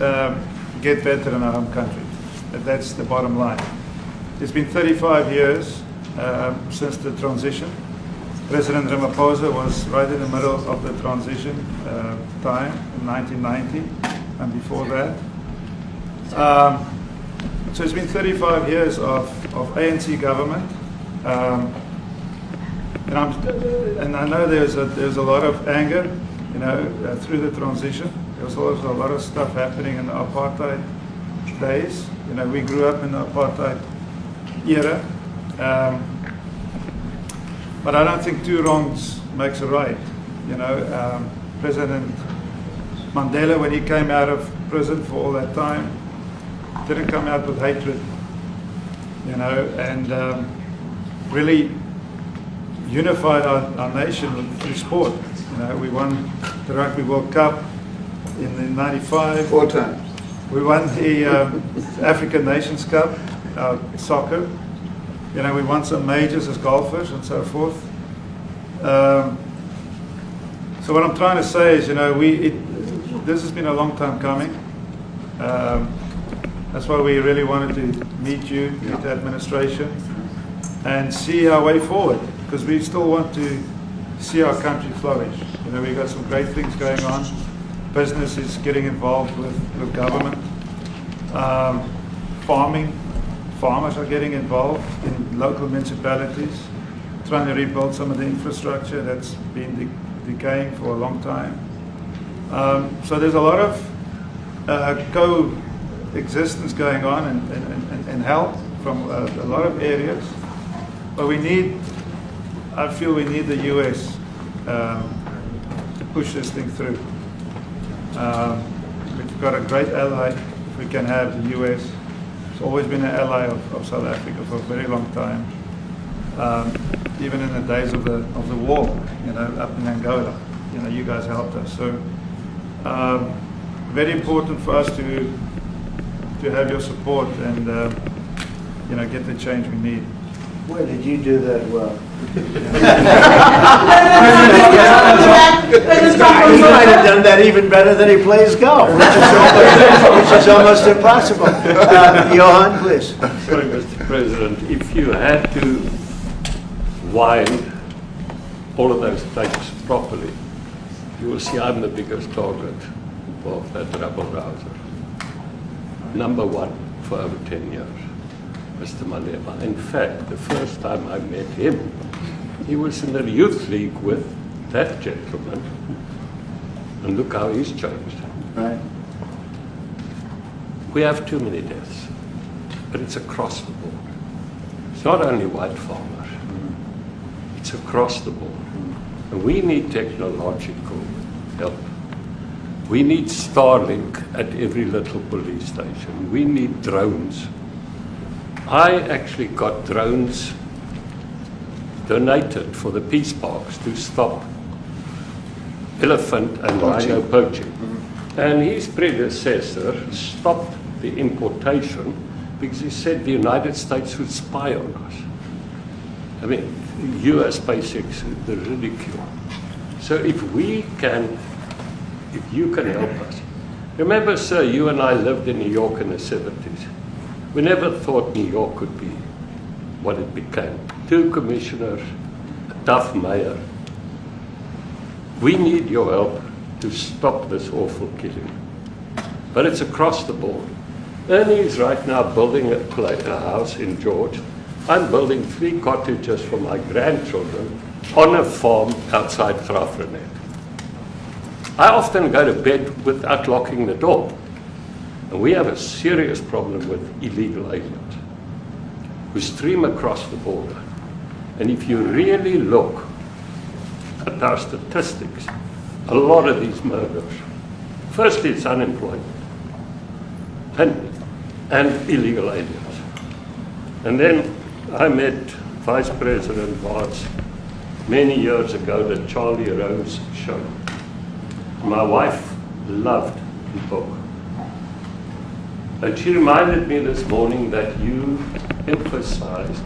get better in our home country. That's the bottom line. It's been 35 years since the transition. President Ramaphosa was right in the middle of the transition time in 1990 and before that. So it's been 35 years of ANC government, and I know there's a lot of anger, you know, through the transition. There was also a lot of stuff happening in the apartheid days. You know, we grew up in the apartheid era, but I don't think two wrongs makes a right. You know, President Mandela, when he came out of prison for all that time, didn't come out with hatred, you know, and really unified our nation through sport. You know, we won the Rugby World Cup in '95. 4 times. We won the African Nations Cup, soccer. You know, we won some majors as golfers and so forth. So what I'm trying to say is, you know, this has been a long time coming. That's why we really wanted to meet you, meet the administration, and see our way forward. because we still want to see our country flourish. You know, we've got some great things going on. Business is getting involved with government. Farmers are getting involved in local municipalities, trying to rebuild some of the infrastructure that's been decaying for a long time. So there's a lot of coexistence going on and help from a lot of areas. But I feel we need the US to push this thing through. We've got a great ally. If we can have the US. It's always been an ally of South Africa for a very long time. Even in the days of the war, you know, up in Angola, you know, you guys helped us. So very important for us to have your support and you know, get the change we need. Where did you do that well? You might have done that even better than he plays golf, which is almost impossible. Johan, please. Sorry, Mr. President, if you had to wind all of those tapes properly, you will see I'm the biggest target of that rabble-rouser. Number one for over 10 years. Mr. Malema. In fact, the first time I met him, he was in the youth league with that gentleman. And look how he's changed. Right. We have too many deaths, but it's across the board. It's not only white farmers, it's across the board. And we need technological help. We need Starlink at every little police station. We need drones. I actually got drones donated for the peace parks to stop elephant and rhino poaching. And his predecessor stopped the importation because he said the United States would spy on us. I mean, US basics, the ridicule. So if you can help us. Remember, sir, you and I lived in New York in the 70s. We never thought New York could be what it became. 2 commissioners, a tough mayor. We need your help to stop this awful killing. But it's across the board. Ernie is right now building a house in George. I'm building 3 cottages for my grandchildren on a farm outside Graaff-Reinet. I often go to bed without locking the door. And we have a serious problem with illegal aliens who stream across the border. And if you really look at our statistics, a lot of these murders, firstly it's unemployment and illegal aliens. And then I met Vice President Barnes many years ago at Charlie Rose show. My wife loved the book. And she reminded me this morning that you emphasized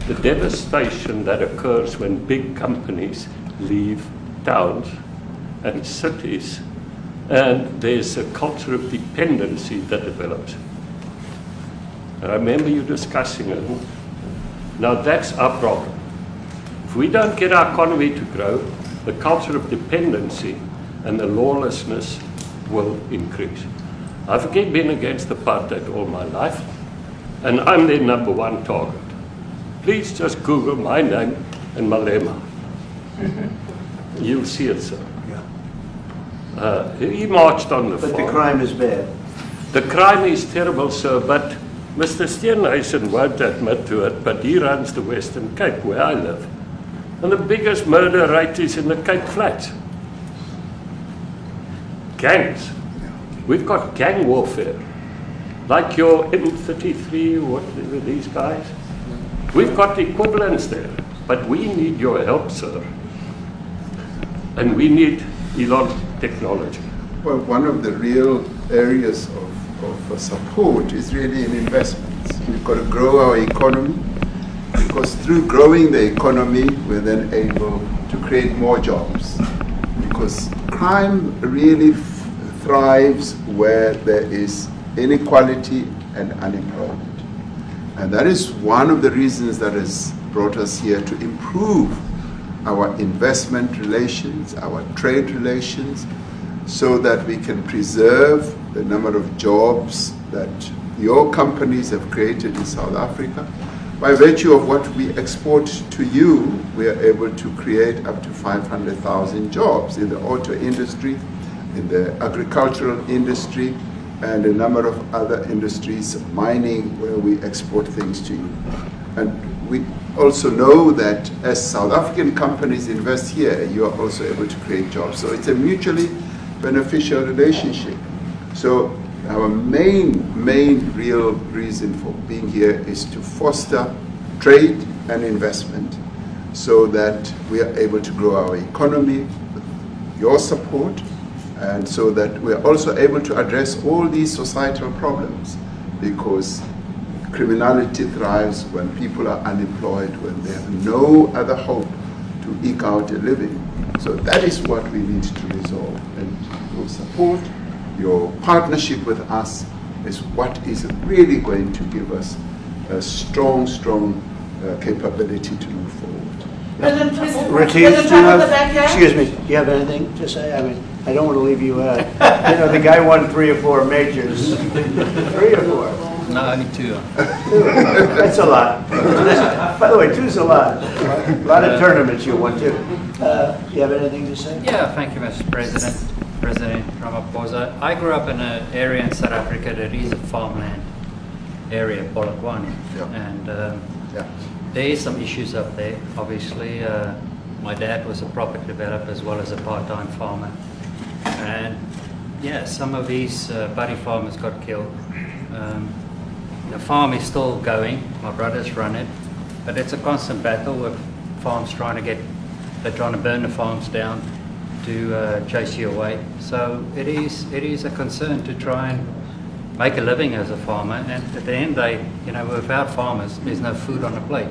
the devastation that occurs when big companies leave towns and cities, and there's a culture of dependency that develops. And I remember you discussing it. Now that's our problem. If we don't get our economy to grow, the culture of dependency and the lawlessness will increase. I've again been against apartheid all my life, and I'm their #1 target. Please just Google my name and Malema. You'll see it, sir. He marched on the farm. But the crime is bad. The crime is terrible, sir, but Mr. Steenhuisen won't admit to it, but he runs the Western Cape, where I live. And the biggest murder rate is in the Cape Flats. Gangs. We've got gang warfare, like your M33, whatever these guys. We've got equivalents there, but we need your help, sir. And we need Elon technology. Well, one of the real areas of support is really in investments. We've got to grow our economy, because through growing the economy, we're then able to create more jobs. Because crime really thrives where there is inequality and unemployment. And that is one of the reasons that has brought us here to improve our investment relations, our trade relations, so that we can preserve the number of jobs that your companies have created in South Africa. By virtue of what we export to you, we are able to create up to 500,000 jobs in the auto industry, in the agricultural industry, and a number of other industries, mining, where we export things to you. And we also know that as South African companies invest here, you are also able to create jobs. So it's a mutually beneficial relationship. So our main real reason for being here is to foster trade and investment so that we are able to grow our economy with your support, and so that we are also able to address all these societal problems, because criminality thrives when people are unemployed, when they have no other hope to eke out a living. So that is what we need to resolve, and your support, your partnership with us is what is really going to give us a strong capability to move forward. Retief, excuse me, do you have anything to say? I mean, I don't want to leave you out. You know, the guy won 3 or 4 majors. 3 or 4? No, only 2. That's a lot. By the way, 2's a lot. A lot of tournaments you won too. Do you have anything to say? Yeah, thank you, Mr. President. President Ramaphosa. I grew up in an area in South Africa that is a farmland area, Polokwane. And there is some issues up there. Obviously, my dad was a property developer as well as a part-time farmer. And yeah, some of these buddy farmers got killed. The farm is still going. My brothers run it, but it's a constant battle with farms they're trying to burn the farms down to chase you away. So it is a concern to try and make a living as a farmer. And at the end, without farmers, there's no food on the plate.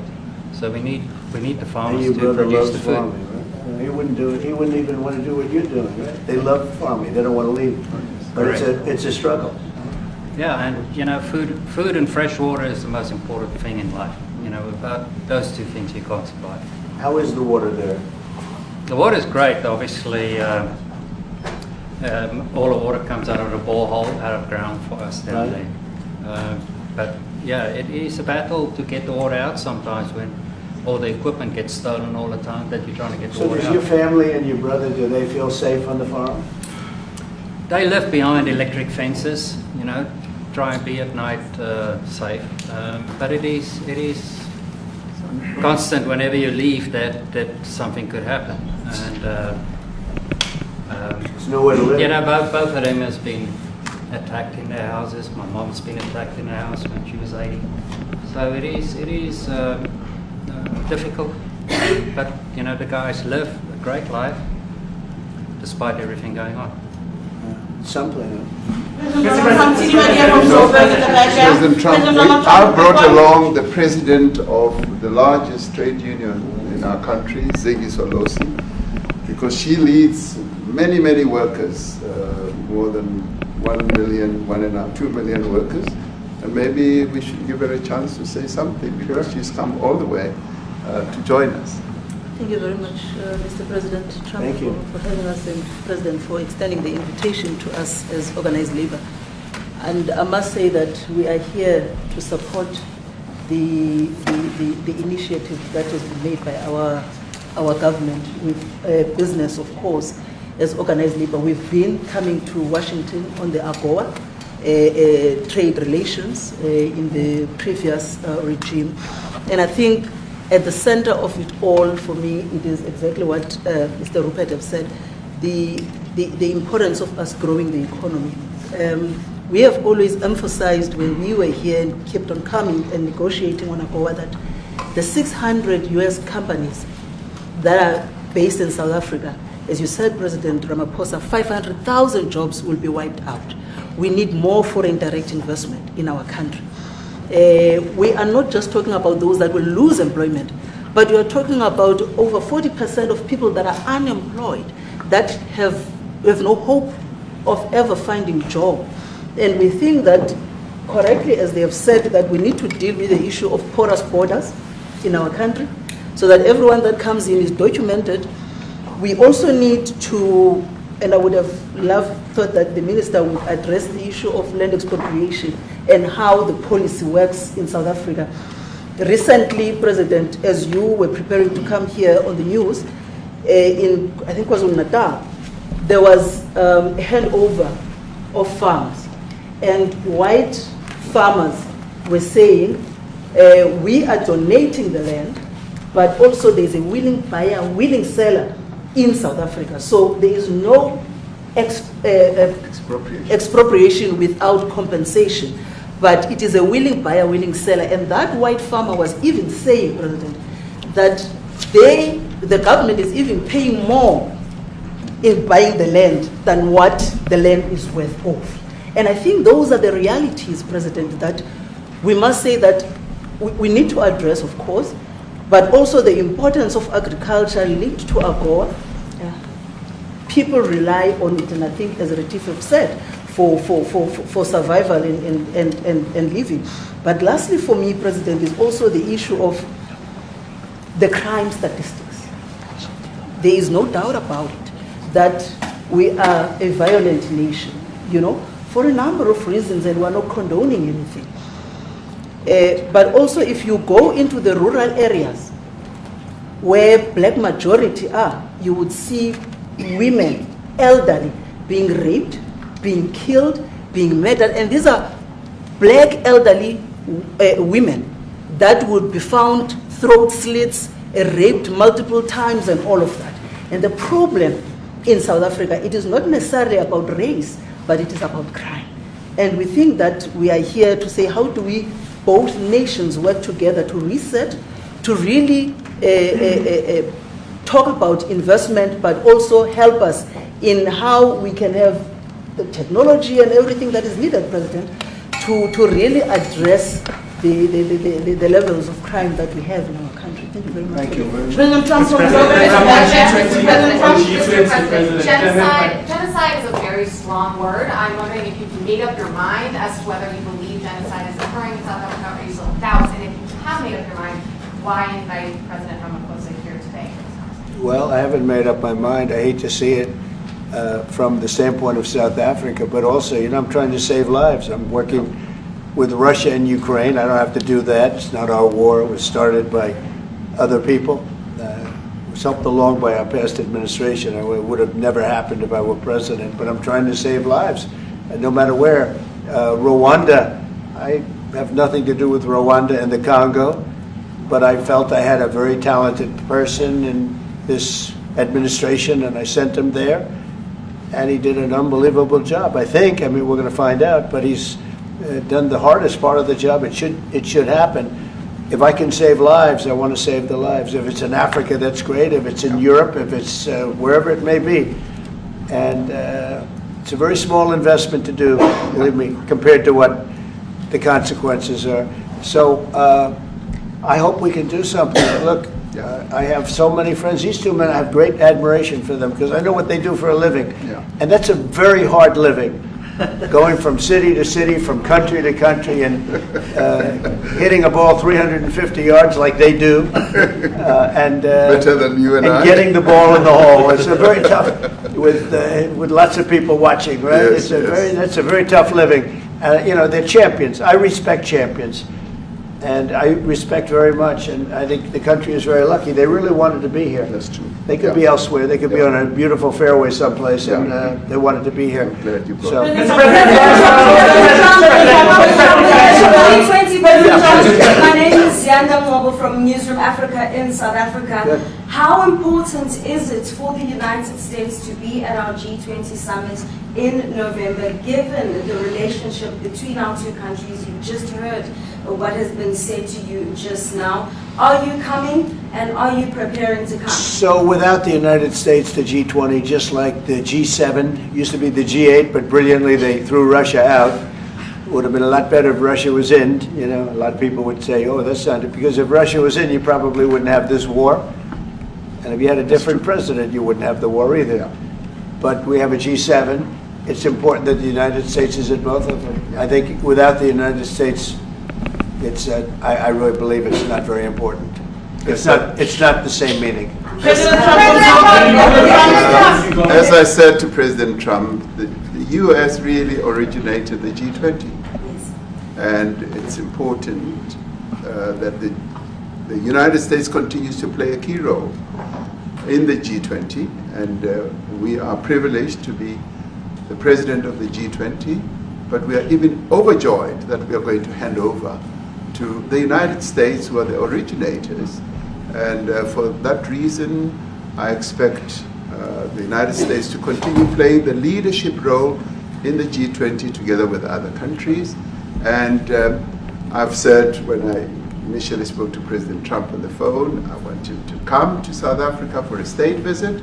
So we need the farmers to produce the food. Farming, right? He wouldn't do it. He wouldn't even want to do what you're doing, right? They love farming. They don't want to leave. But it's a struggle. Yeah, and food and fresh water is the most important thing in life. Without those 2 things, you can't survive. How is the water there? The water is great. Obviously, all the water comes out of the borehole, out of ground for us down there. But yeah, it is a battle to get the water out sometimes when all the equipment gets stolen all the time that you're trying to get the water out. So does your family and your brother, do they feel safe on the farm? They live behind electric fences, try and be at night safe. But it is constant whenever you leave that something could happen. And there's nowhere to live. Both of them has been attacked in their houses. My mom's been attacked in her house when she was 80. So it is difficult. But the guys live a great life despite everything going on. Something. President Trump, I brought along the president of the largest trade union in our country, Ziggy Solosi, because she leads many workers, more than 1 million, 2 million workers, and maybe we should give her a chance to say something, because she's come all the way to join us. Thank you very much, Mr. President Trump, for having us, and President, for extending the invitation to us as organized labor. And I must say that we are here to support the initiative that has been made by our government with business, of course, as organized labor. We've been coming to Washington on the AGOA trade relations in the previous regime, and I think at the center of it all, for me, it is exactly what Mr. Rupert has said, the importance of us growing the economy. We have always emphasized when we were here and kept on coming and negotiating on AGOA that the 600 US companies that are based in South Africa, as you said, President Ramaphosa, 500,000 jobs will be wiped out. We need more foreign direct investment in our country. We are not just talking about those that will lose employment, but we are talking about over 40% of people that are unemployed, that have no hope of ever finding a job. And we think that, correctly, as they have said, that we need to deal with the issue of porous borders, in our country, so that everyone that comes in is documented. We also need to, and I would have thought that the minister would address the issue of land expropriation and how the policy works in South Africa. Recently, President, as you were preparing to come here on the news, in, I think it was in Natal, there was a handover of farms, and white farmers were saying, we are donating the land, but also there's a willing buyer, willing seller in South Africa. So there is no expropriation without compensation, but it is a willing buyer, willing seller. And that white farmer was even saying, President, that the government is even paying more in buying the land than what the land is worth of. And I think those are the realities, President, that we must say that we need to address, of course, but also the importance of agriculture linked to AGOA. People rely on it, and I think, as Retief said, for survival and living. But lastly, for me, President, is also the issue of the crime statistics. There is no doubt about it that we are a violent nation, for a number of reasons, and we're not condoning anything. But also, if you go into the rural areas where black majority are, you would see women, elderly, being raped, being killed, being murdered. And these are black elderly women that would be found throat slits, raped multiple times, and all of that. And the problem in South Africa, it is not necessarily about race, but it is about crime. And we think that we are here to say, how do we, both nations, work together to reset, to really talk about investment, but also help us in how we can have the technology and everything that is needed, President, to really address the levels of crime that we have in our country. Thank you very much. Thank you. President Trump. Genocide is a very strong word. I'm wondering if you've made up your mind as to whether you believe genocide is occurring in South Africa, or you still have doubts, and if you have made up your mind, why invite President Ramaphosa here today? Well, I haven't made up my mind. I hate to see it from the standpoint of South Africa, but also, I'm trying to save lives. I'm working with Russia and Ukraine. I don't have to do that. It's not our war. It was started by other people. It was helped along by our past administration. It would have never happened if I were president, but I'm trying to save lives, no matter where. Rwanda, I have nothing to do with Rwanda and the Congo, but I felt I had a very talented person in this administration, and I sent him there, and he did an unbelievable job, I think. I mean, we're going to find out, but he's done the hardest part of the job. It should happen. If I can save lives, I want to save the lives. If it's in Africa, that's great. If it's in Europe, if it's wherever it may be. And it's a very small investment to do, believe me, compared to what the consequences are. So I hope we can do something. Look, I have so many friends. These two men, I have great admiration for them because I know what they do for a living. Yeah. And that's a very hard living. Going from city to city, from country to country, and hitting a ball 350 yards like they do, and better than you and I. Getting the ball in the hole. It's a very tough, with lots of people watching, right? Yes, That's a very tough living. They're champions. I respect champions, and I respect very much. And I think the country is very lucky. They really wanted to be here. That's true. They could be elsewhere. They could be on a beautiful fairway someplace, and they wanted to be here. I'm glad you brought So. My name is Yanda Mobo from Newsroom Africa in South Africa. Good. How important is it for the United States to be at our G20 summit in November, given the relationship between our two countries? You just heard what has been said to you just now. Are you coming, and are you preparing to come? So without the United States, the G20, just like the G7, used to be the G8, but brilliantly they threw Russia out. Would have been a lot better if Russia was in. A lot of people would say, oh, that's not it. Because if Russia was in, you probably wouldn't have this war. And if you had a different president, you wouldn't have the war either. But we have a G7. It's important that the United States is in both of them. I think without the United States, I really believe it's not very important. It's not the same meaning. As I said to President Trump, the U.S. really originated the G20. And it's important that the United States continues to play a key role in the G20. And we are privileged to be the president of the G20, but we are even overjoyed that we are going to hand over to the United States, who are the originators. And for that reason, I expect the United States to continue playing the leadership role in the G20 together with other countries. And I've said when I initially spoke to President Trump on the phone, I want him to come to South Africa for a state visit,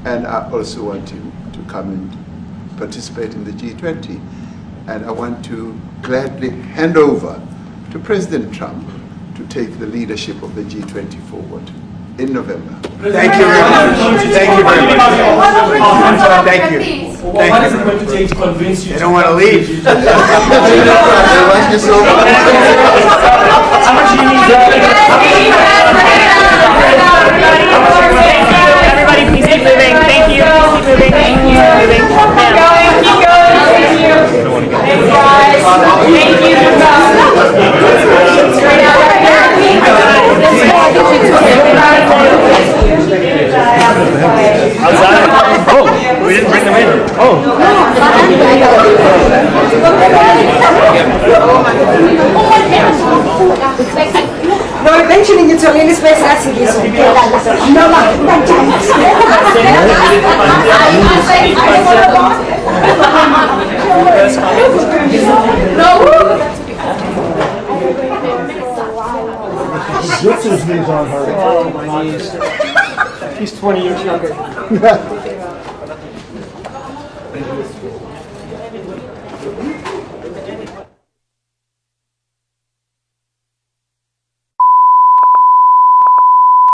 and I also want him to come and participate in the G20. And I want to gladly hand over to President Trump to take the leadership of the G20 forward in November. Thank you very much. Thank you very much. Thank you. What is it going to take to convince you? They don't want to leave. How much do you need? Everybody, please keep moving. Thank you. Keep moving. Thank you. Keep going. Keep going. Thank you. Thanks, guys. Thank you. Straight out right here. Oh, we didn't bring them in. Oh. No, eventually you told me this place has to get some. No, This is on her. Oh, my knees. He's 20 years younger.